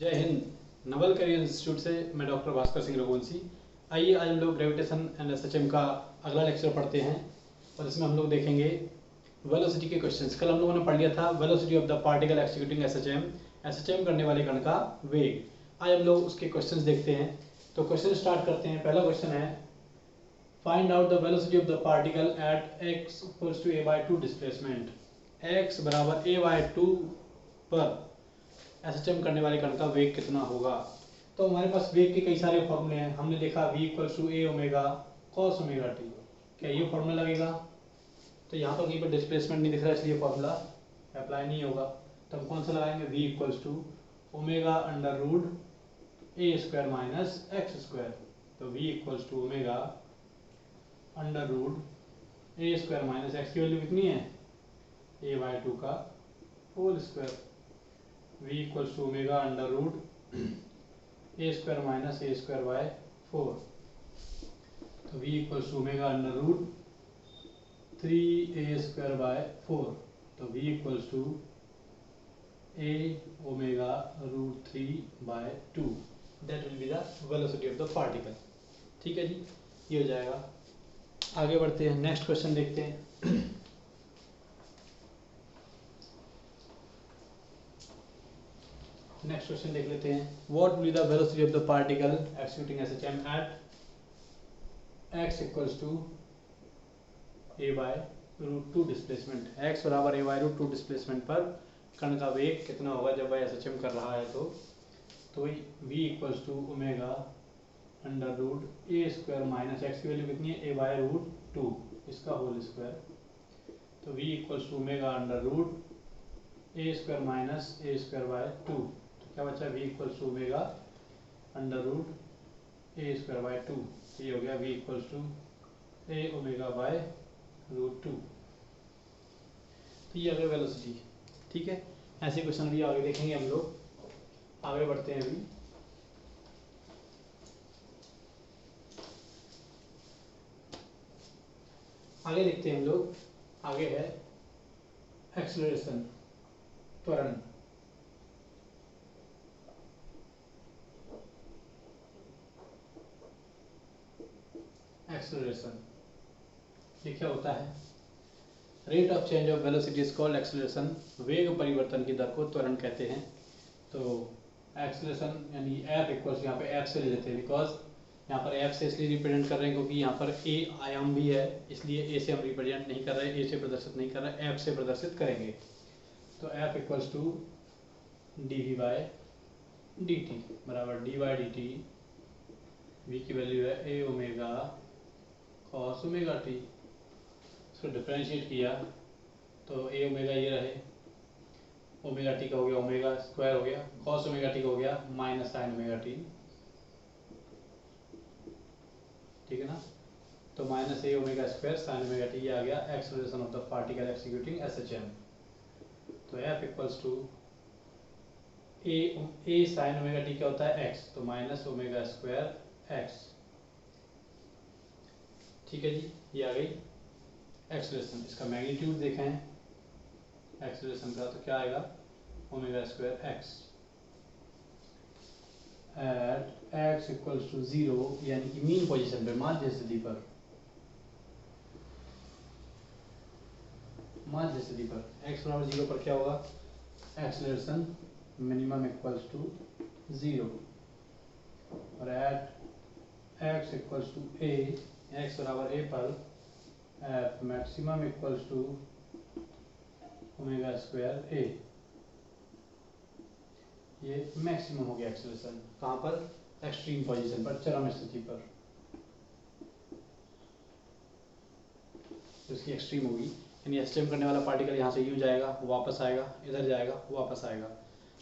जय Hind. Naval career institute से मैं डॉक्टर भास्कर सिंह रघुवंशी। आइए आज हम लोग ग्रेविटेशन एंड एसएचएम का अगला लेक्चर पढ़ते हैं और इसमें हम लोग देखेंगे वेलोसिटी के क्वेश्चंस। कल हम लोगों ने पढ़ लिया था velocity of the particle executing SHM करने वाले कण का वेग। आज हम लोग उसके क्वेश्चंस देखते हैं। तो क्वेश्चन स्टार्ट करते हैं। पहला क्वेश्चन है find out the velocity of the particle at x equals to a/2 displacement. x बराबर a/2 पर एसएचएम करने वाले कण का वेग कितना होगा। तो हमारे पास वेग के कई सारे फॉर्मूले हैं। हमने देखा v equals to a omega cos omega t। क्या ये फॉर्मूला लगेगा? तो यहाँ पर कहीं पर डिस्प्लेसमेंट नहीं दिख रहा इसलिए फॉर्मूला अप्लाई नहीं होगा। तो हम कौन सा लगाएंगे? v equals to omega under root a square minus x square. तो v equals to omega under root a square minus x की वैल्यू कितनी है? a/2 का whole square. v equals to omega under root a square minus a square by 4। तो v equals to omega under root 3a square by 4। तो v equals to a omega root 3 by 2। That will be the velocity of the particle. ठीक है जी, ये हो जाएगा। आगे बढ़ते हैं, नेक्स्ट क्वेश्चन देखते हैं। नेक्स्ट क्वेश्चन देख लेते हैं। What will be the velocity of the particle executing SHM at x equals to a/√2 displacement. x बराबर a/√2 डिस्प्लेसमेंट पर कण का वेग कितना होगा जब वह एसएचएम कर रहा है। तो v equals to omega under root a square minus x की वैल्यू कितनी है? a/√2 इसका होल स्क्वायर। तो v equals to omega under root a square minus a square by 2। क्या बचा? v equals to omega under root a square by 2। ये हो गया v equals to a omega by root 2। तो ये आ गया वेलोसिटी। ठीक है, ऐसे क्वेश्चन भी आगे देखेंगे हम लोग। आगे बढ़ते हैं। अभी आगे देखते हैं हम लोग। आगे है एक्सेलरेशन, त्वरण। एक्सेलरेशन ये क्या होता है? Rate of change of velocity is called acceleration. वेग परिवर्तन की दर को त्वरण कहते हैं। तो एक्सेलरेशन यानी एफ इक्वल्स, यहाँ पे एफ से ले लेते हैं बिकॉज यहाँ पर एफ से इसलिए रिप्रेजेंट कर रहे हैं क्योंकि यहाँ पर ए आयाम भी है, इसलिए ए से हम रिप्रेजेंट नहीं कर रहे, ए से प्रदर्शित नहीं कर रहे, एफ से प्रदर्शित करेंगे। तो F equals to D by D T बराबर D by D T. V की वैल्यू है A omega cos omega T. इसको डिफ्रेंशिएट किया तो ए ओमेगा ये रहे, ओमेगा टी का हो गया ओमेगा स्क्वायर हो गया, कॉस ओमेगा टी का हो गया माइनस साइन ओमेगा टी। ठीक है ना? तो minus A omega square sine omega T आ गया acceleration of the particle executing SHM. तो F equals to A sine omega T क्या होता है? एक्स। तो माइनस ओमेगा स्क्वायर एक्स। ठीक है जी, ये आ गई एक्सेलरेशन। इसका मैग्नीट्यूड देखें एक्सेलरेशन का, तो क्या आएगा? Omega square X at X equals to 0 यानी कि मीन पोजीशन पे, माध्य स्थिति पर। माध्य स्थिति पर x बराबर 0 पर क्या होगा? एक्सेलरेशन मिनिमम इक्वल्स टू 0 और at x equals to a, x बराबर a पर F maximum equals to omega square a। ये मैक्सिमम हो गया एक्सेलरेशन। कहाँ पर? एक्सट्रीम पोजीशन पर, चरम स्थिति पर। तो इसकी एक्सट्रीम होगी यानी एसएचएम करने वाला पार्टिकल यहाँ से यूँ जाएगा, वापस आएगा, इधर जाएगा, वापस आएगा।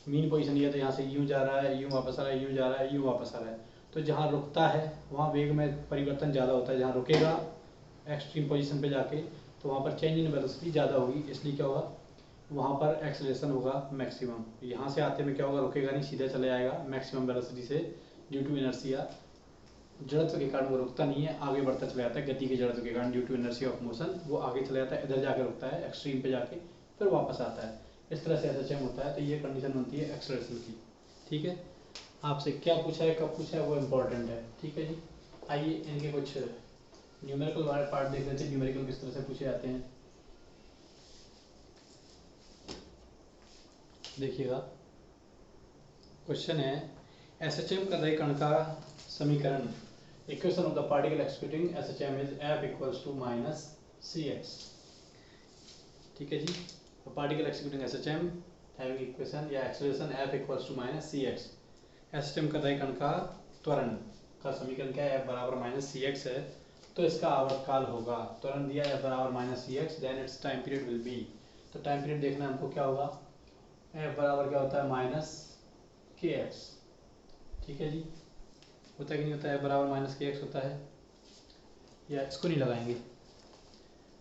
मीन पोजीशन ये तो यहाँ से यूँ जा रहा है, यूँ वापस आ रहा है, यूँ जा रहा है, यूँ वापस आ रहा है। तो जहाँ रुकता है वहाँ वेग में परिवर्तन ज़्यादा होता है। जहाँ रुकेगा एक्सट्रीम पोजीशन पे जाके तो वहाँ पर चेंज इन वेलोसिटी ज़्यादा होगी, इसलिए क्या होगा? वहाँ पर एक्सेलरेशन होगा मैक्सिमम। यहाँ से आते में क्या होगा? रुकेगा नहीं, सीधे चले जाएगा मैक्सिमम वेलोसिटी से ड्यू टू इनर्शिया। जड़त्व के कारण वो रुकता नहीं है, आगे बढ़ता चला जाता है। गति के जड़त्व के कारण due to inertia of motion वो आगे चला जाता है, इधर जाके रुकता है एक्सट्रीम पे जाके, फिर वापस आता है। इस तरह से एसएचएम होता है। तो ये कंडीशन बनती है एक्सेलरेशन की। ठीक है, आपसे क्या पूछा है, कब पूछा है, वो इम्पोर्टेंट है। ठीक है जी, आइए इनके कुछ न्यूमेरिकल वाले पार्ट देख लेते हैं, न्यूमेरिकल किस तरह से पूछे जाते हैं। देखिएगा, क्वेश्चन है एसएचएम कर रहे कण का समीकरण, equation of the particle executing SHM is F equals to minus C X. ठीक है जी, तो particle executing SHM having equation या acceleration F equals to minus C X. SHM कर रहे कण का त्वरण का समीकरण क्या है, एफ बराबर माइनस सी एक्स है, तो इसका आवर्तकाल होगा, त्वरण दिया एफ बराबर minus C X, then its time period will be. तो टाइम पीरियड देखना हमको क्या होगा, एफ बराबर क्या होता है माइनस के एक्स। ठीक है जी, होता है कि नहीं होता है, एफ बराबर माइनस के एक्स होता है, या इसको नहीं लगाएंगे,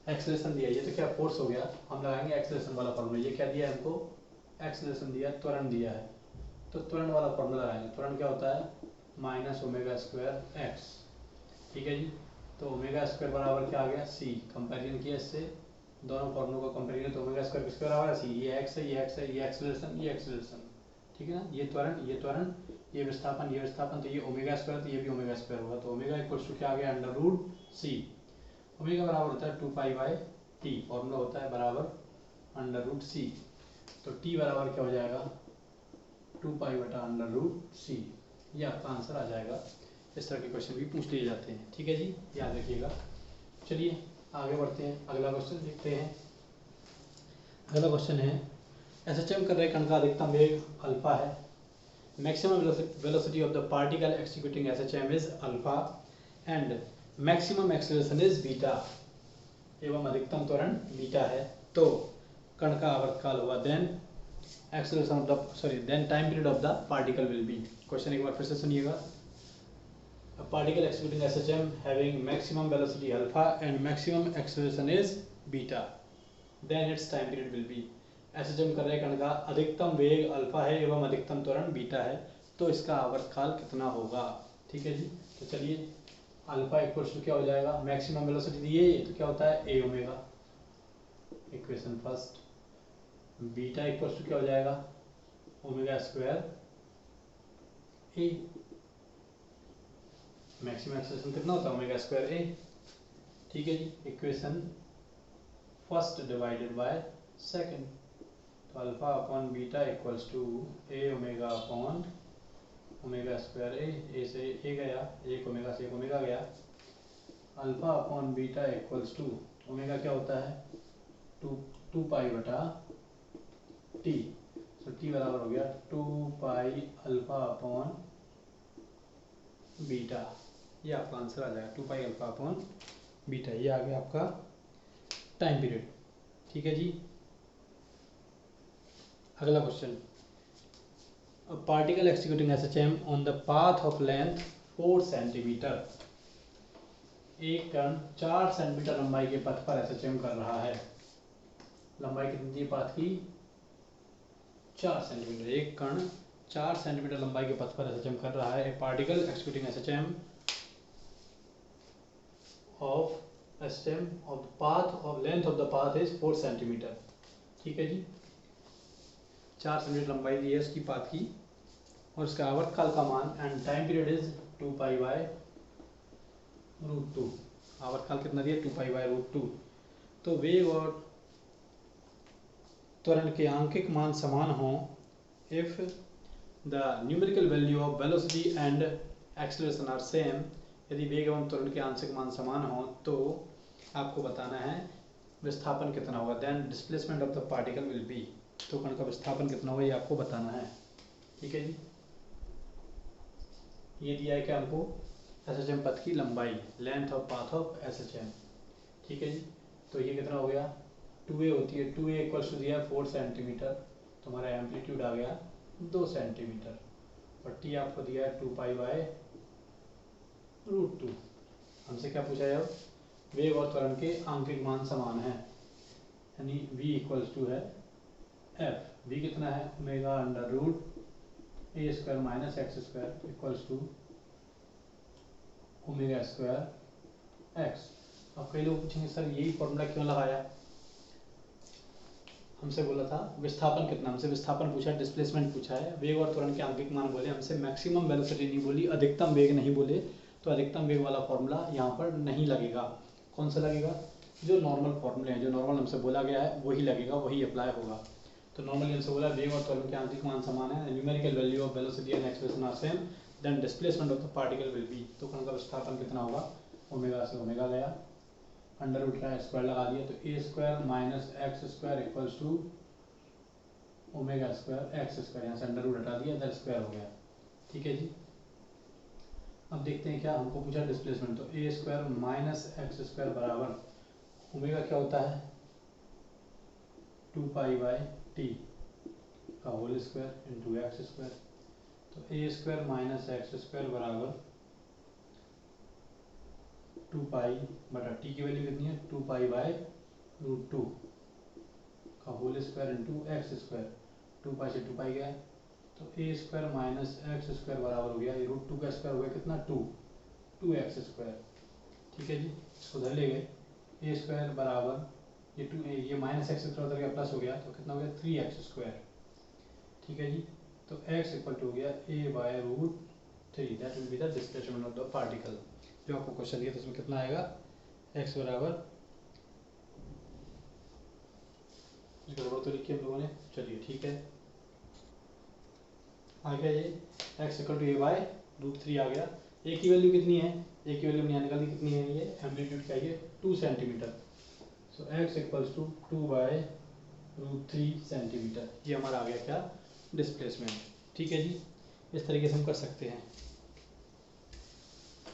एक्सेलरेशन दिया, ये तो क्या फोर्स हो गया, हम लगाएंगे एक्सेलरेशन वाला फॉर्मूला। ये क्या दिया है हमको, एक्सेलरेशन दिया, त्वरण दिया है, तो त्वरण वाला फॉर्मूला लगाएंगे। त्वरण क्या होता है, माइनस ओमेगा स्क्वायर एक्स। ठीक है जी, तो ओमेगा स्क्वायर बराबर क्या आ गया, सी। कंपेरिजन किया इससे, दोनों फॉर्मूलों का कंपेरिजन, तो ओमेगा स्क्वायर किसके बराबर है, सी। ये एक्स है, ये एक्स है, ये एक्सेलरेशन, ये एक्सेलरेशन। ठीक है ना, ये त्वरण, ये विस्थापन, ये विस्थापन, तो ये ओमेगा स्क्वायर, तो ये भी ओमेगा स्क्वायर होगा, तो ओमेगा इक्वल्स टू क्या आ गया, अंडर रूट सी। ओमेगा बराबर होता है 2 पाई बाय टी, फॉर्मूला होता है बराबर अंडर रूट सी, तो टी बराबर क्या हो जाएगा, 2 पाई बटा अंडर रूट सी। ये आपका आंसर आ जाएगा। इस तरह के क्वेश्चन भी पूछ लिए जाते हैं। ठीक है जी, याद रखिएगा। चलिए आगे बढ़ते हैं, अगला क्वेश्चन देखते हैं। अगला क्वेश्चन है एसएचएम कर रहे कण का अधिकतम वेग अल्फा है, maximum velocity of the particle executing SHM is alpha and maximum acceleration is beta, एवं अधिकतम त्वरण बीटा है, तो कण का आवर्तकाल हुआ, then acceleration of the then time period of the particle will be. Question एक बार फिर से सुनिएगा, a particle executing SHM having maximum velocity alpha and maximum acceleration is beta, then its time period will be। SHM कर रहे कण का अधिकतम वेग अल्फा है एवं अधिकतम त्वरण बीटा है, तो इसका आवर्तकाल कितना होगा। ठीक है जी, तो चलिए अल्फा इक्वल्स टू क्या हो जाएगा, मैक्सिमम वेलोसिटी दी है, तो क्या होता है A omega, equation first. Beta equals to क्या हो जाएगा, omega square A, maximum acceleration कितना होता है, ओमेगा स्क्वायर ए। ठीक है जी, equation first divided by second, तो alpha upon beta equals to A omega upon omega square A से ए गया, एक ओमेगा से एक ओमेगा गया, alpha upon beta equals to omega क्या होता है, टू पाई बटा टी, तो टी बराबर हो गया 2 पाई अल्फा अपॉन बीटा। ये आपका आंसर आ जाएगा, 2 पाई अल्फा अपॉन बीटा, ये आ गया आपका टाइम पीरियड। ठीक है जी, अगला question, particle executing SHM on the path of length 4 centimetre, एक कण 4 सेंटीमीटर लंबाई के पथ पर एसएचएम कर रहा है। लंबाई कितनी थी पाथ की, 4 सेंटीमीटर, एक कण 4 सेंटीमीटर लंबाई के पथ पर एसएचएम कर रहा है। ए particle executing SHM of the path of length of the path is 4 centimetre. ठीक है जी, 4 सेंटीमीटर लंबाई दी है उसकी पाथ की, और उसका आवर्तकाल का मान and time period is 2 pi by root 2। आवर्तकाल कितना दिया, 2 पाई बाय रूट 2। तो वेग और त्वरण के आंकिक मान समान हों, if the numerical value of velocity and acceleration are same, यदि वेग एवं त्वरण के आंशिक मान समान हों तो आपको बताना है विस्थापन कितना होगा, then displacement of the particle will be, तो कण का विस्थापन कितना होगा ये आपको बताना है। ठीक है जी, ये दिया है क्या हमको, एसएचएम पथ की लंबाई, length of path of SHM. ठीक है जी, तो ये कितना हो गया, 2a होती है, 2a इक्वल्स टू दिया 4 सेंटीमीटर, तो हमारा एम्पलीट्यूड आ गया 2 सेंटीमीटर, और टी आपको दिया है 2 पाई बाय रूट 2। हमसे क्या पूछा है, वेग और त्वरण के आंकिक मान समान है, यानी v इक्वल्स टू है f, v कितना है, omega under root A square minus x square equals to omega square X. अब कई लोग पूछेंगे सर यही फॉर्मूला क्यों लगाया, हमसे बोला था विस्थापन कितना, हमसे विस्थापन पूछा है, डिस्प्लेसमेंट पूछा है, वेग और त्वरण के आंतरिक मान बोले, हमसे मैक्सिमम वेलोसिटी नहीं बोली, अधिकतम वेग नहीं बोले, तो अधिकतम वेग वाला फॉर्मूला यहाँ पर नहीं लगेगा। कौन सा लगेगा? जो नॉर्मल फॉर्मूले हैं, जो नॉर्मल हमसे बोला गया है वही लगेगा, वही अप्लाई होगा। तो नॉर्मली हमसे बोला वेग और त्वरण के आंतरिक मान समान है, numerical value of velocity and expression are same, then displacement of the particle will be, तो कण का विस्थापन कितना होगा, ओमेगा से ओमेगा गया, अंडर रूट का स्क्वायर लगा दिया, तो A square minus x square equals to omega square X square, यहाँ से अंडर रूट हटा दिया, इधर स्क्वायर हो गया। ठीक है जी। अब देखते हैं क्या हमको पूछा डिस्प्लेसमेंट, तो A square minus x square बराबर ओमेगा क्या होता है, 2 पाई/t का whole square into X square, तो A square minus x square बराबर 2 पाई/t की वैल्यू कितनी है, 2 पाई/√2 का whole square into X square, 2 pi से 2 पाई गया, तो A square minus x square बराबर हो गया, ये √2 का स्क्वायर हो गया कितना, 2x स्क्वायर। ठीक है जी, इसको उधर ले गए, ए स्क्वायर बराबर ये माइनस एक्स स्क्वायर उधर गया प्लस हो गया, तो कितना हो गया 3x स्क्वायर। ठीक है जी, तो x इक्वल टू हो गया a/√3, that will be the displacement of the particle. जो आपको क्वेश्चन दिया तो उसमें कितना आएगा, x बराबर, गड़बड़ तो लिखी हम लोगों ने, चलिए ठीक है, आ गया ये x इक्वल टू a/√3 आ गया। a की वैल्यू कितनी है, a की वैल्यू हमने निकाली कितनी है, ये एम्पलीट्यूड क्या है 2 centimetre, so x equals to 2/√3 centimetre, ये हमारा आ गया क्या, डिस्प्लेसमेंट। ठीक है जी, इस तरीके से हम कर सकते हैं।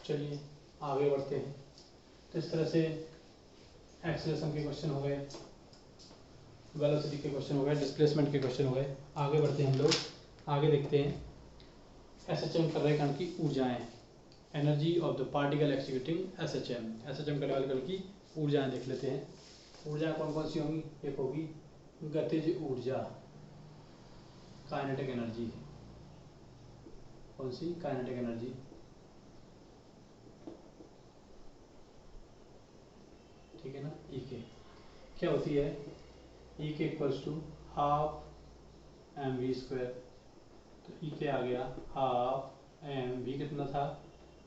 चलिए आगे बढ़ते हैं। तो इस तरह से एक्सेलरेशन के क्वेश्चन हो गए, वेलोसिटी के क्वेश्चन हो गए, डिस्प्लेसमेंट के क्वेश्चन हो गए। आगे बढ़ते हैं हम लोग, आगे देखते हैं एसएचएम कर रहे कण की ऊर्जाएं, energy of the particle executing SHM, SHM करने वाले कण की ऊर्जाएं देख लेते हैं। ऊर्जाएं कौन कौन सी होंगी, एक होगी गतिज ऊर्जा, काइनेटिक एनर्जी, कौन सी, काइनेटिक एनर्जी, ठीक है ना, ई के क्या होती है, ई K equals to half mv², तो ई के आ गया हाफ mv कितना था,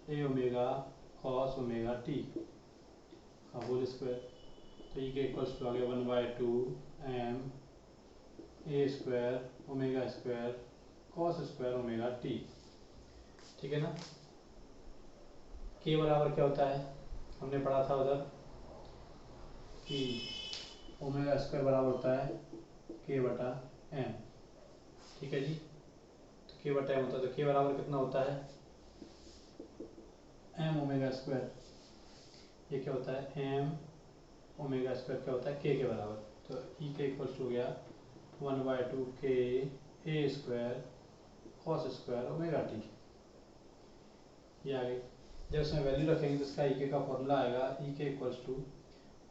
A omega cos omega T का होल स्क्वायर, तो ई के इक्वल्स टू आ गया 1/2 m A square omega square cos square omega T. ठीक है ना। के बराबर क्या होता है, हमने पढ़ा था उधर कि ओमेगा स्क्वायर बराबर होता है k/m। ठीक है जी, तो k/m होता है, तो k बराबर कितना होता है, m ओमेगा स्क्वायर, ये क्या होता है m ओमेगा स्क्वायर क्या होता है k के बराबर, तो ई के इक्वल्स हो गया 1/2 k A square cos square omega T, ये आ गई। जब इसमें वैल्यू रखेंगे तो इसका ई के का फॉर्मूला आएगा, E K equals to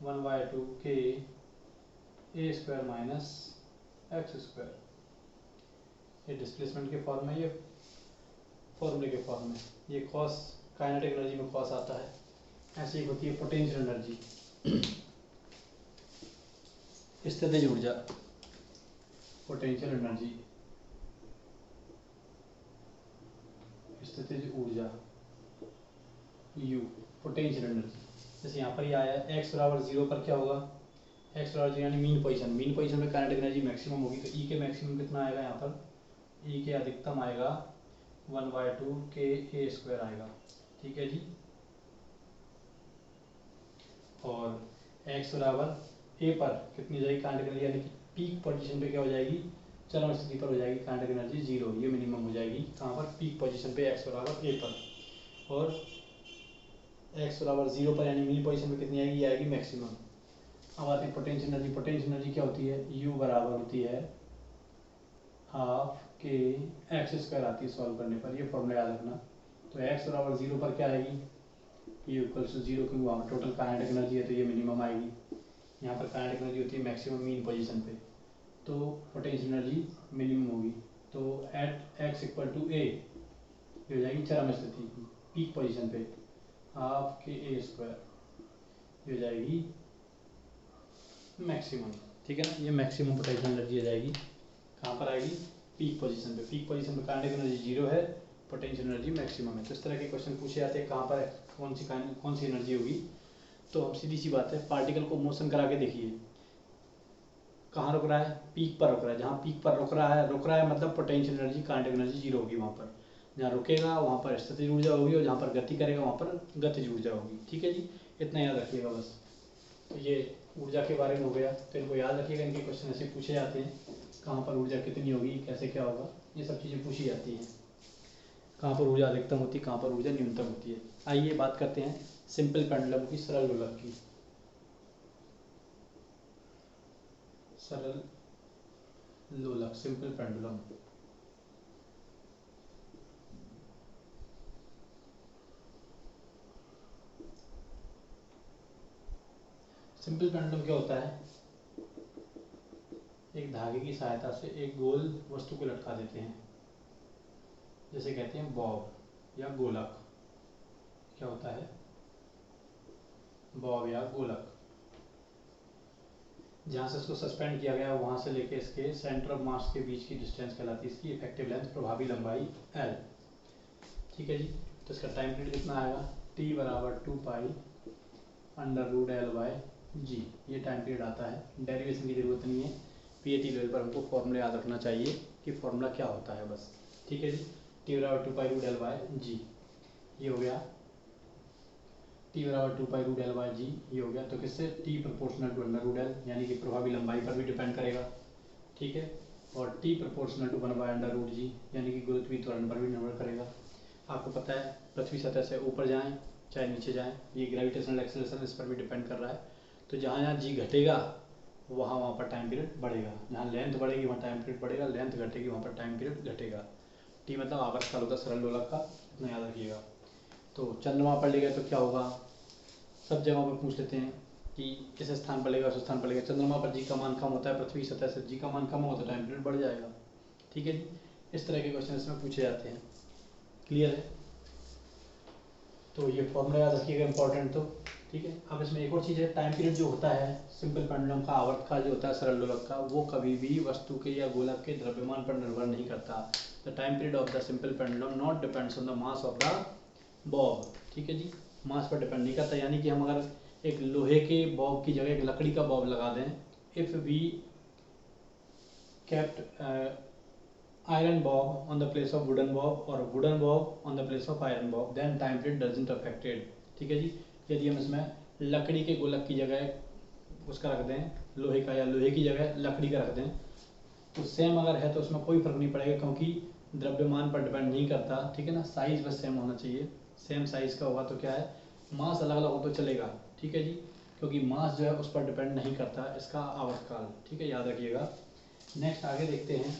1/2 k A square minus x square, ये डिस्प्लेसमेंट के फॉर्म में, ये फॉर्मूले के फॉर्म में, ये कॉस काइनेटिक एनर्जी में कॉस आता है। ऐसे ही होती है पोटेंशियल एनर्जी, स्थितिज ऊर्जा, पोटेंशियल एनर्जी, स्थितिज ऊर्जा यू, पोटेंशियल एनर्जी। जैसे यहाँ पर ये आया x बराबर 0 पर क्या होगा, x बराबर 0 यानी मीन पोजीशन, मीन पोजीशन में काइनेटिक एनर्जी मैक्सिमम होगी, तो ई के मैक्सिमम कितना आएगा, यहाँ पर ई के अधिकतम आएगा 1/2 k ए स्क्वायर आएगा। ठीक है जी, और x बराबर a पर कितनी जाएगी काइनेटिक एनर्जी, यानी कि पीक पोजीशन पे क्या हो जाएगी, चरम स्थिति पर हो जाएगी काइनेटिक एनर्जी 0, ये मिनिमम हो जाएगी कहाँ पर, पीक पोजीशन पे x बराबर a पर, और x बराबर 0 पर यानी मीन पोजीशन पे कितनी आएगी, ये आएगी मैक्सिमम। अब आते हैं पोटेंशियल एनर्जी, पोटेंशियल एनर्जी क्या होती है, u बराबर होती है हाफ के एक्स स्क्वायर आती है सॉल्व करने पर, ये फॉर्मूला याद रखना। तो x बराबर 0 पर क्या आएगी, ये इक्वल्स टू 0, क्योंकि वहाँ पर टोटल काइनेटिक एनर्जी है तो ये मिनिमम आएगी, यहाँ पर काइनेटिक एनर्जी होती है मैक्सिमम मीन पोजीशन पे, तो पोटेंशियल एनर्जी मिनिमम होगी, तो at x equal to a हो जाएगी चरम स्थिति पीक पोजीशन पे, हाफ के ए स्क्वायर हो जाएगी मैक्सिमम। ठीक है ना। ये मैक्सिमम पोटेंशियल एनर्जी आ जाएगी, कहाँ पर आएगी, पीक पोजीशन पे। पीक पोजीशन पे काइनेटिक एनर्जी जीरो है, पोटेंशियल एनर्जी मैक्सिमम है। तो इस तरह के क्वेश्चन पूछे जाते हैं, कहाँ पर है, कौन सी एनर्जी होगी। तो हम सीधी सी बात है, पार्टिकल को मोशन करा के देखिए, कहाँ रुक रहा है, पीक पर रुक रहा है। जहाँ पीक पर रुक रहा है मतलब potential energy kinetic energy zero होगी वहाँ पर। जहाँ रुकेगा वहाँ पर स्थितिज ऊर्जा होगी, और जहाँ पर गति करेगा वहाँ पर गतिज ऊर्जा होगी। ठीक है जी, इतना याद रखिएगा बस। तो ये ऊर्जा के बारे में हो गया, तो इनको याद रखिएगा, इनके क्वेश्चन ऐसे पूछे जाते हैं, कहाँ पर ऊर्जा कितनी होगी, कैसे क्या होगा, ये सब चीज़ें पूछी जाती हैं। कहाँ पर ऊर्जा अधिकतम होती है, कहाँ पर ऊर्जा न्यूनतम होती है। आइए बात करते हैं सिंपल पेंडुलम की, सरल लोलक की। सरल लोलक, सिंपल पेंडुलम। सिंपल पेंडुलम क्या होता है, एक धागे की सहायता से एक गोल वस्तु को लटका देते हैं, जैसे कहते हैं बॉब या गोलक। क्या होता है, बॉब या गोलक। जहाँ से इसको सस्पेंड किया गया वहाँ से लेके इसके सेंटर ऑफ मास के बीच की डिस्टेंस कहलाती है इसकी इफेक्टिव लेंथ, प्रभावी लंबाई L। ठीक है जी। तो इसका टाइम पीरियड कितना आएगा, T बराबर 2 pi under root L by G, ये टाइम पीरियड आता है। डेरिवेशन की जरूरत नहीं है, PAT लेवल पर हमको फॉर्मूला याद रखना चाहिए कि फॉर्मूला क्या होता है बस। ठीक है जी, T बराबर 2 pi root L by G, ये हो गया। T बराबर 2 pi root L by G, ये हो गया। तो किससे, T proportional to under root L, यानी कि प्रभावी लंबाई पर भी डिपेंड करेगा। ठीक है, और T proportional to 1 by under root g, यानी कि गुरुत्वीय त्वरण पर भी निर्भर करेगा। आपको पता है पृथ्वी सतह से ऊपर जाएं चाहे नीचे जाएं, ये ग्रेविटेशनल एक्सेलरेशन इस पर भी डिपेंड कर रहा है। तो जहाँ जहाँ जी घटेगा वहाँ पर टाइम पीरियड बढ़ेगा, जहाँ लेंथ बढ़ेगी वहाँ टाइम पीरियड बढ़ेगा, लेंथ घटेगी वहाँ पर टाइम पीरियड घटेगा। टी मतलब आवर्तकाल होता है सरल लोलक का, इतना याद रखिएगा। तो चंद्रमा पर ले गए तो क्या होगा, सब जगहों पर पूछ लेते हैं कि इस स्थान पर लेगा उस स्थान पर लेगा। चंद्रमा पर जी का मान कम होता है, पृथ्वी सतह से जी का मान कम होगा तो टाइम पीरियड बढ़ जाएगा। ठीक है जी, इस तरह के क्वेश्चन इसमें पूछे जाते हैं। क्लियर है, तो ये फॉर्मूला याद रखिएगा इंपॉर्टेंट। तो ठीक है, अब इसमें एक और चीज़ है, टाइम पीरियड जो होता है सिंपल पेंडुलम का, आवर्तकाल जो होता है सरल लोलक का, वो कभी भी वस्तु के या गोलक के द्रव्यमान पर निर्भर नहीं करता। The time period of the simple pendulum not depends on the mass of the Bob. ठीक है जी, मास पर डिपेंड नहीं करता, यानी कि हम अगर एक लोहे के बॉब की जगह एक लकड़ी का बॉब लगा दें, if we kept iron bob on the place of wooden bob or wooden bob on the place of iron bob, then time period doesn't affected। ठीक है जी, यदि हम इसमें लकड़ी के गोलक की जगह उसका रख दें लोहे का, या लोहे की जगह लकड़ी का रख दें, तो सेम अगर है तो उसमें कोई फर्क नहीं पड़ेगा, क्योंकि द्रव्यमान पर डिपेंड नहीं करता। ठीक है ना, साइज बस सेम होना चाहिए, सेम साइज का होगा तो क्या है, मास अलग अलग हो तो चलेगा। ठीक है जी, क्योंकि मास जो है उस पर डिपेंड नहीं करता इसका आवर्तकाल। ठीक है, याद रखिएगा। नेक्स्ट आगे देखते हैं।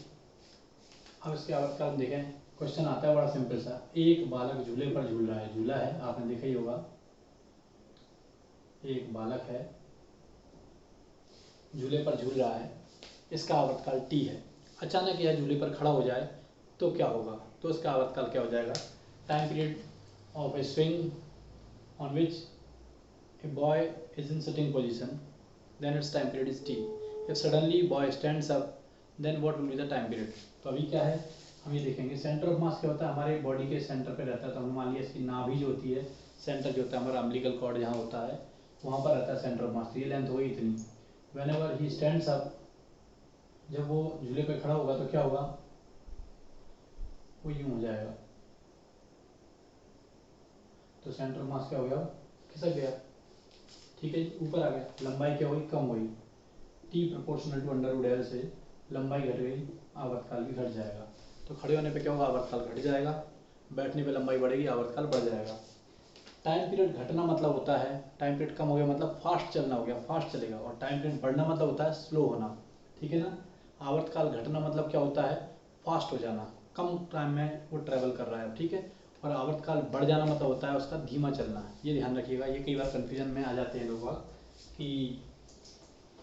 अब इसके आवर्तकाल देखें, क्वेश्चन आता है बड़ा सिंपल सा, एक बालक झूले पर झूल रहा है, झूला है आपने देखा ही होगा, एक बालक है झूले पर झूल रहा है, इसका आवर्तकाल T है। अचानक यह झूले पर खड़ा हो जाए तो क्या होगा, तो इसका आवर्तकाल क्या हो जाएगा, time period of a swing on which a boy is in sitting position, then its time period is T। If suddenly boy stands up then what will be the time period. तो अभी क्या है, हम ये देखेंगे centre of mass क्या होता है, हमारे बॉडी के सेंटर पे रहता है। तो हमने मान लिया इसकी नाभि जो होती है, सेंटर जो होता है हमारा अम्बिलिकल कॉर्ड जहाँ होता है वहाँ पर रहता है सेंटर ऑफ मास। तो ये लेंथ होगी इतनी। व्हेनेवर ही स्टैंड्स अप, जब वो झूले पे खड़ा होगा तो क्या होगा, वो यूँ हो जाएगा, तो सेंटर ऑफ मास क्या हो गया, खिसक गया। ठीक है, ऊपर आ गया, लंबाई क्या हुई, कम हुई। T proportional to under root L से लंबाई घट गई, आवर्तकाल भी घट जाएगा। तो खड़े होने पे क्या होगा, आवर्तकाल घट जाएगा, बैठने पे लंबाई बढ़ेगी, आवर्तकाल बढ़ जाएगा। टाइम पीरियड घटना मतलब होता है, टाइम पीरियड कम हो गया मतलब फास्ट चलना हो गया, फास्ट चलेगा। और टाइम पीरियड बढ़ना मतलब होता है स्लो होना। ठीक है ना, आवर्तकाल घटना मतलब क्या होता है, फास्ट हो जाना, कम टाइम में वो ट्रैवल कर रहा है। ठीक है, और आवर्तकाल बढ़ जाना मतलब होता है उसका धीमा चलना। ये ध्यान रखिएगा, ये कई बार कन्फ्यूजन में आ जाते हैं लोग कि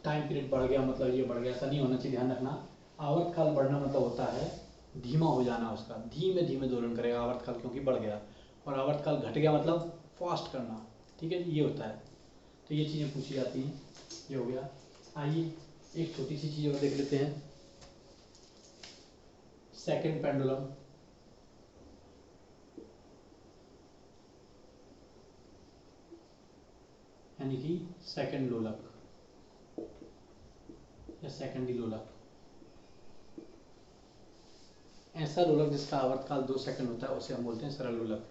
टाइम पीरियड बढ़ गया मतलब ये बढ़ गया, ऐसा नहीं होना चाहिए, ध्यान रखना। आवर्तकाल बढ़ना मतलब होता है धीमा हो जाना, उसका धीमे धीमे दोलन करेगा आवर्तकाल, क्योंकि बढ़ गया। और आवर्तकाल घट गया मतलब फास्ट करना। ठीक है, ये होता है। तो ये चीज़ें पूछी जाती हैं, ये हो गया। आइए एक छोटी सी चीज़ और देख लेते हैं, सेकंड पेंडुलम। यानी कि सेकंड लोलक या सेकंडी लोलक, ऐसा लोलक जिसका आवर्तकाल 2 सेकंड होता है उसे हम बोलते हैं सरल लोलक।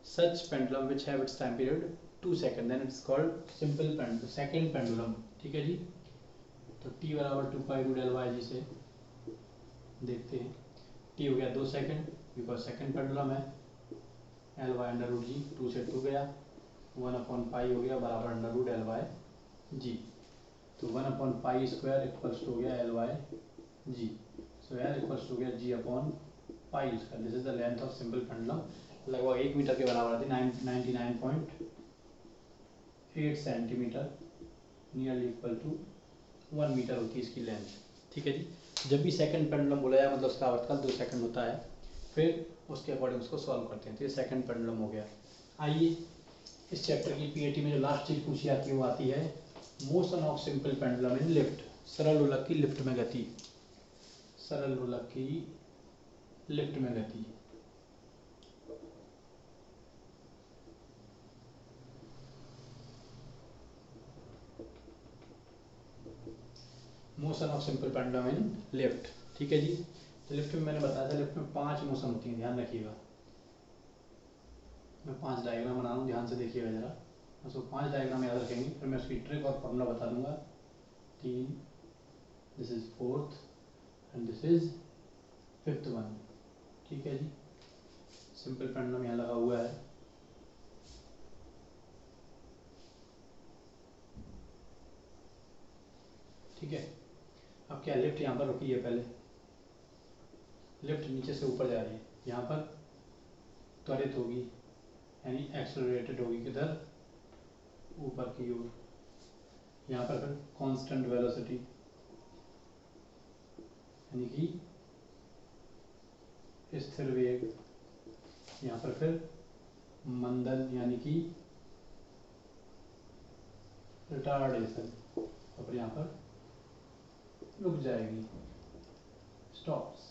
Such pendulum which have its time period 2 second then it's called simple pendulum, second pendulum. ठीक है जी। तो t बराबर 2 pi root L by g से देखते हैं। t हो गया 2 सेकंड बिकॉज सेकंड पेंडुलम है, L by under root g, 2 से 2 गया, 1/पाई हो गया बराबर under root L by g. तो 1/पाई स्क्वायर इक्वल्स टू हो गया L by g. So L equals to हो गया g upon pi square. This is the length of simple pendulum, लगभग 1 मीटर के बराबर आती है, 99.8 centimeter, nearly equal to 1 meter होती है इसकी लेंथ। ठीक है जी। जब भी सेकंड पेंडुलम बोला जाए मतलब उसका आवर्तकाल 2 सेकंड होता है, फिर उसके अकॉर्डिंग उसको सॉल्व करते हैं। तो ये सेकंड पेंडुलम हो गया। आइए इस चैप्टर की पीएटी में जो लास्ट चीज पूछी जाती है वो आती है motion of simple pendulum in lift, सरल लोलक की लिफ्ट में गति, सरल लोलक की लिफ्ट में गति। Motion of simple pendulum in lift. ठीक है जी। तो लिफ्ट में मैंने बताया था, लिफ्ट में 5 मोशन होती हैं, ध्यान रखिएगा। मैं 5 डायग्राम बना रहा हूँ, ध्यान से देखिएगा जरा। उसको 5 डायग्राम याद रखेंगे, फिर मैं उसकी ट्रिक और फॉर्मूला बता दूंगा। 3, this is 4th and this is 5th one. ठीक है जी। सिंपल पेंडुलम यहाँ लगा हुआ है। ठीक है। अब क्या, लिफ्ट यहाँ पर रुकी है, पहले लिफ्ट नीचे से ऊपर जा रही है, यहाँ पर त्वरित होगी यानी एक्सेलरेटेड होगी, किधर, ऊपर की ओर। यहाँ पर फिर कांस्टेंट वेलोसिटी यानी कि स्थिर वेग, यहाँ पर फिर मंदन यानी कि रिटार्डेशन, और फिर यहाँ पर रुक जाएगी, स्टॉप्स।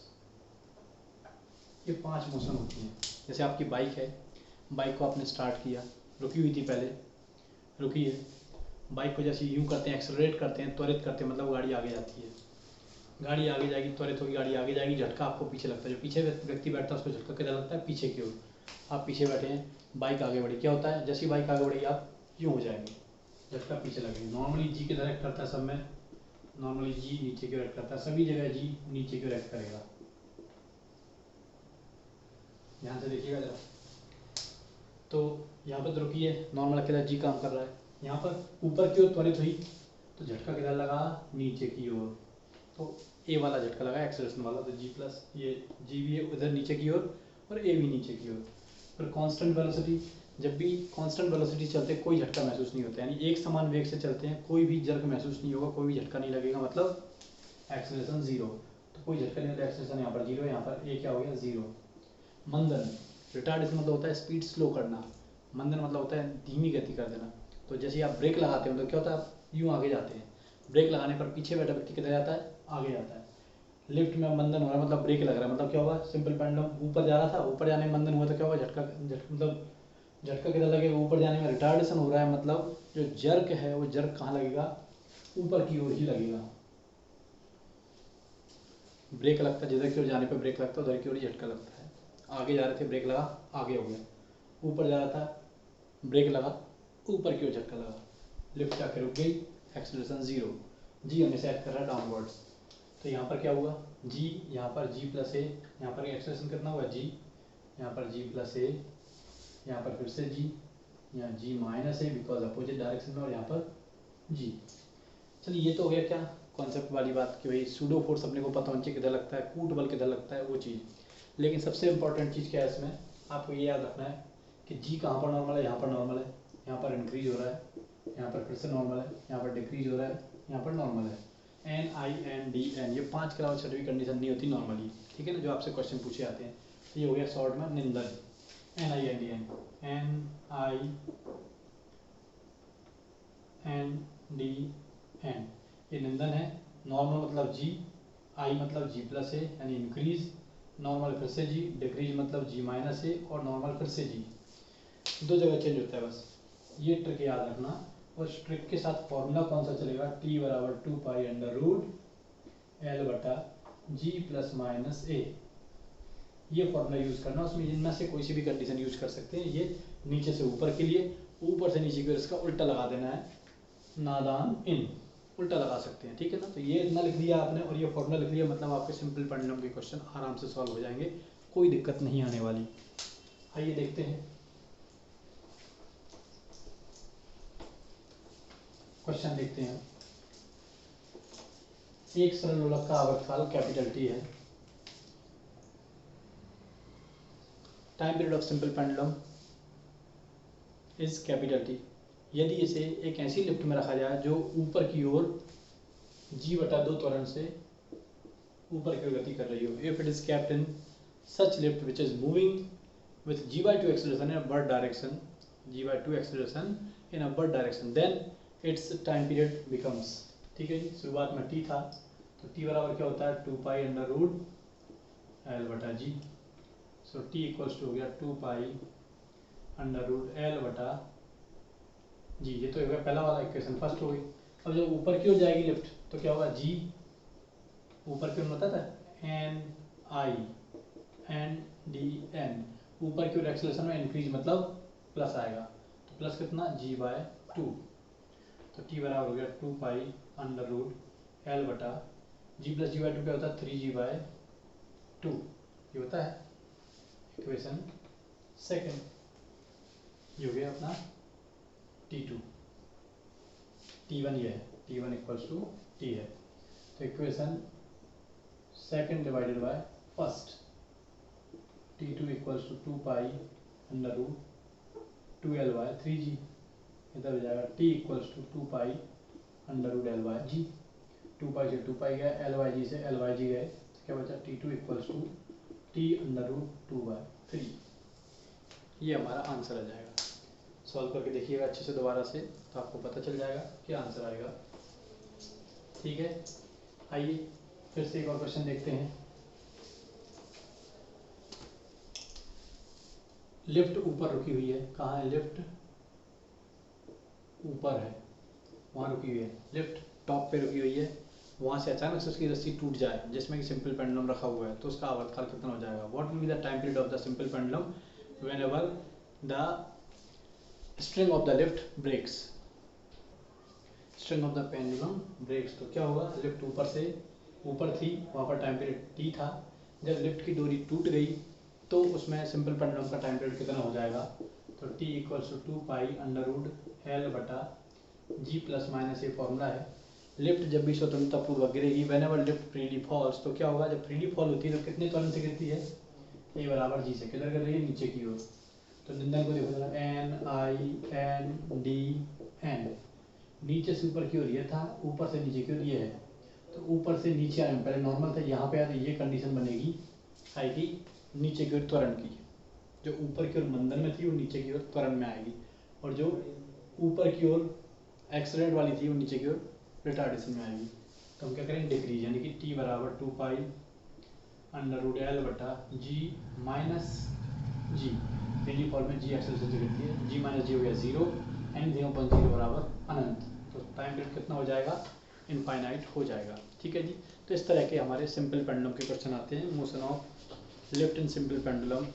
ये 5 मोशन होती हैं। जैसे आपकी बाइक है, बाइक को आपने स्टार्ट किया, रुकी हुई थी पहले, रुकी है, बाइक को जैसे यूं करते हैं, एक्सेलरेट करते हैं, त्वरित करते हैं, मतलब गाड़ी आगे जाती है, गाड़ी आगे जाएगी, त्वरित होगी, गाड़ी आगे जाएगी, झटका आपको पीछे लगता है, जो पीछे व्यक्ति बैठता है उसको झटका किधर लगता है, पीछे की ओर। आप पीछे बैठे हैं, बाइक आगे बढ़ी, क्या होता है, जैसी बाइक आगे बढ़ेगी आप यूँ हो जाएंगे, झटका पीछे लगेगा। नॉर्मली जी की डायरेक्ट करता है सब में, नॉर्मली जी नीचे की ओर एक्ट करता है, सभी जगह जी नीचे की ओर एक्ट करेगा। ध्यान से देखिएगा जरा। तो यहाँ पर तो रुकी है, नॉर्मल अकेला जी काम कर रहा है, यहाँ पर ऊपर की ओर त्वरित हुई तो झटका किधर लगा, नीचे की ओर। तो ए वाला झटका लगा एक्सेलरेशन वाला, तो जी प्लस, ये जी भी है उधर नीचे की ओर और ए भी नीचे की ओर। फिर कांस्टेंट वेलोसिटी, जब भी कांस्टेंट वेलोसिटी चलते कोई झटका महसूस नहीं होता, यानी एक समान वेग से चलते हैं, कोई भी जर्क महसूस नहीं होगा, कोई भी झटका नहीं लगेगा, मतलब एक्सेलरेशन 0। तो कोई झटका नहीं होता, एक्सेलरेशन यहाँ पर 0, यहाँ पर ए क्या हो गया 0। मंदन, रिटार्डेशन मतलब होता है स्पीड स्लो करना, मंदन मतलब होता है धीमी गति कर देना। तो जैसे आप ब्रेक लगाते हो तो क्या होता है, आप यूँ आगे जाते हैं, ब्रेक लगाने पर पीछे बैठा व्यक्ति किधर जाता है, आगे जाता है। लिफ्ट में मंदन हो रहा है मतलब ब्रेक लग रहा है, मतलब क्या होगा, सिंपल पेंडुलम ऊपर जा रहा था, ऊपर जाने में मंदन हुआ तो क्या होगा, झटका मतलब झटका किधर लगेगा, ऊपर जाने में रिटार्डेशन हो रहा है, मतलब जो जर्क है वो जर्क कहाँ लगेगा, ऊपर की ओर ही लगेगा। ब्रेक लगता है जिधर की ओर जाने पर ब्रेक लगता है उधर की ओर ही झटका लगता है। आगे जा रहे थे, ब्रेक लगा, आगे हो गया, ऊपर जा रहा था, ब्रेक लगा, ऊपर की ओर झटका लगा, लिफ्ट जाकर रुक गई, एक्सेलरेशन 0, जी हमेशा एक्ट कर रहा है डाउनवर्ड्स। तो यहाँ पर क्या हुआ, जी, यहाँ पर जी प्लस ए, यहाँ पर एक्सेलरेशन कितना हुआ जी, यहाँ पर जी प्लस ए, यहाँ पर फिर से जी, यहाँ g minus a because opposite direction में, और यहाँ पर जी। चलिए ये तो हो गया क्या, कॉन्सेप्ट वाली बात कि भाई सूडो फोर्स अपने को पता होना चाहिए किधर लगता है, कूट बल किधर लगता है, वो चीज़। लेकिन सबसे इंपॉर्टेंट चीज़ क्या है इसमें, आपको ये याद रखना है कि जी कहाँ पर नॉर्मल है, यहाँ पर नॉर्मल है, यहाँ पर इंक्रीज हो रहा है, यहाँ पर फिर से नॉर्मल है, यहाँ पर डिक्रीज हो रहा है, यहाँ पर नॉर्मल है। N I N D N, ये 5 के अलावा छठी भी कंडीशन नहीं होती नॉर्मली, ठीक है ना, जो आपसे क्वेश्चन पूछे आते हैं। तो ये हो गया शॉर्ट में निंदन, N I N D N, N I N D N, ये निंदन है, नॉर्मल मतलब जी, आई मतलब जी प्लस ए यानी इंक्रीज, नॉर्मल फिर से जी, डिक्रीज मतलब जी माइनस ए, और नॉर्मल फिर से जी, दो जगह चेंज होता है बस, ये ट्रिक याद रखना। और इस ट्रिक के साथ फॉर्मूला कौन सा चलेगा, टी बराबर 2 पाई अंडर रूट एल बटा जी प्लस माइनस ए, ये फॉर्मूला यूज करना। उसमें इनमें से कोई सी भी कंडीशन यूज कर सकते हैं। ये नीचे से ऊपर के लिए, ऊपर से नीचे की ओर इसका उल्टा लगा देना है, नादान इन, उल्टा लगा सकते हैं, ठीक है ना। तो ये इतना लिख दिया आपने और ये फॉर्मूला लिख लिया, मतलब आपके सिंपल पेंडुलम के क्वेश्चन आराम से सॉल्व हो जाएंगे, कोई दिक्कत नहीं आने वाली। आइए देखते हैं क्वेश्चन, देखते हैं। एक सरल लोलक का आवर्तकाल कैपिटल टी है, time period of simple pendulum is capital T. यदि इसे एक ऐसी लिफ्ट में रखा जाए जो ऊपर की ओर जी बटा 2 त्वरण से ऊपर की ओर गति कर रही हो, if it is kept in such lift which is moving with g/2 acceleration in upward direction, g/2 acceleration in upward direction, then its time period becomes, ठीक है जी। शुरुआत में t था, तो t बराबर क्या होता है 2 पाई अंडर रूट एल बटा जी, सो t इक्वल्स टू हो गया 2 पाई अंडर रूट एल बटा जी। ये तो हो गया पहला वाला इक्वेशन, फर्स्ट हो गई। अब जब ऊपर की ओर जाएगी लिफ्ट तो क्या होगा, g ऊपर की ओर होता था N I N D N, ऊपर की ओर एक्सेलरेशन में इंक्रीज मतलब प्लस आएगा, तो प्लस कितना g/2, तो t बराबर हो गया 2 पाई अंडर रूट एल बटा g प्लस g/2 क्या होता है 3g/2, ये होता है इक्वेशन सेकंड। ये हो गया अपना t2, t1 ये है, t1 इक्वल्स टू t है, तो equation second divided by first, t2 equals to 2 pi under root 2l/3g, इधर हो जाएगा t equals to 2 pi under root l/g, 2 pi से 2 पाई गया, l/g से l/g गए, तो क्या बचा t2 equals to t under root 2/3। ये हमारा आंसर आ जाएगा। सॉल्व करके देखिएगा अच्छे से दोबारा से, तो आपको पता चल जाएगा क्या आंसर आएगा, ठीक है। आइए फिर से एक और क्वेश्चन देखते हैं। लिफ्ट ऊपर रुकी हुई है, कहाँ है लिफ्ट, ऊपर है, वहाँ रुकी हुई है, लिफ्ट टॉप पे रुकी हुई है, वहाँ से अचानक से उसकी रस्सी टूट जाए जिसमें कि सिंपल पेंडुलम रखा हुआ है, तो उसका आवर्तकाल कितना हो जाएगा, what will be the time period of the simple pendulum whenever the string of the lift breaks, string of the pendulum breaks. तो क्या होगा, लिफ्ट ऊपर थी, वहाँ पर टाइम पीरियड टी था, जब लिफ्ट की डोरी टूट गई तो उसमें सिंपल पेंडुलम का टाइम पीरियड कितना हो जाएगा, तो t equals to 2 pi under root L बटा जी प्लस माइनस, ये फॉर्मूला है। लिफ्ट जब भी स्वतंत्रता पूर्वक गिरेगी, व्हेनेवर लिफ्ट फ्रीली फॉल्स, तो क्या होगा, जब फ्रीली फॉल होती है तो कितने त्वरण से गिरती है, ए बराबर जी से, किधर गिर रही है, नीचे की ओर। तो निंदन को देखो जरा, N I N D N, नीचे से ऊपर की ओर ये था, ऊपर से नीचे की ओर ये है, तो ऊपर से नीचे आए, पहले नॉर्मल था, यहाँ पे आए तो ये कंडीशन बनेगी, आएगी नीचे की ओर त्वरण की, जो ऊपर की ओर मंदन में थी वो नीचे की ओर त्वरण में आएगी, और जो ऊपर की ओर एक्सीलरेट वाली थी वो नीचे की ओर रिटार्डेशन में आएगी। तो हम क्या करेंगे, डिक्रीज, यानी कि t बराबर 2 पाई अंडर रूट एल बटा जी माइनस जी, फ्रीली फॉल में जी एक्सेलरेशन से गिरती है, जी माइनस जी हो गया 0, एनीथिंग अपॉन 0 बराबर अनंत, तो टाइम पीरियड कितना हो जाएगा, इनफाइनाइट हो जाएगा, ठीक है जी। तो इस तरह के हमारे सिंपल पेंडुलम के क्वेश्चन आते हैं, motion of lift in simple pendulum,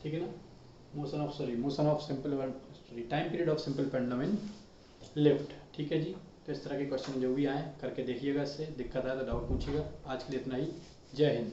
ठीक है ना, motion of simple time period of simple pendulum in lift, ठीक है जी। तो इस तरह के क्वेश्चन जो भी आए करके देखिएगा, इससे दिक्कत आए तो डाउट पूछिएगा। आज के लिए इतना ही, जय हिंद।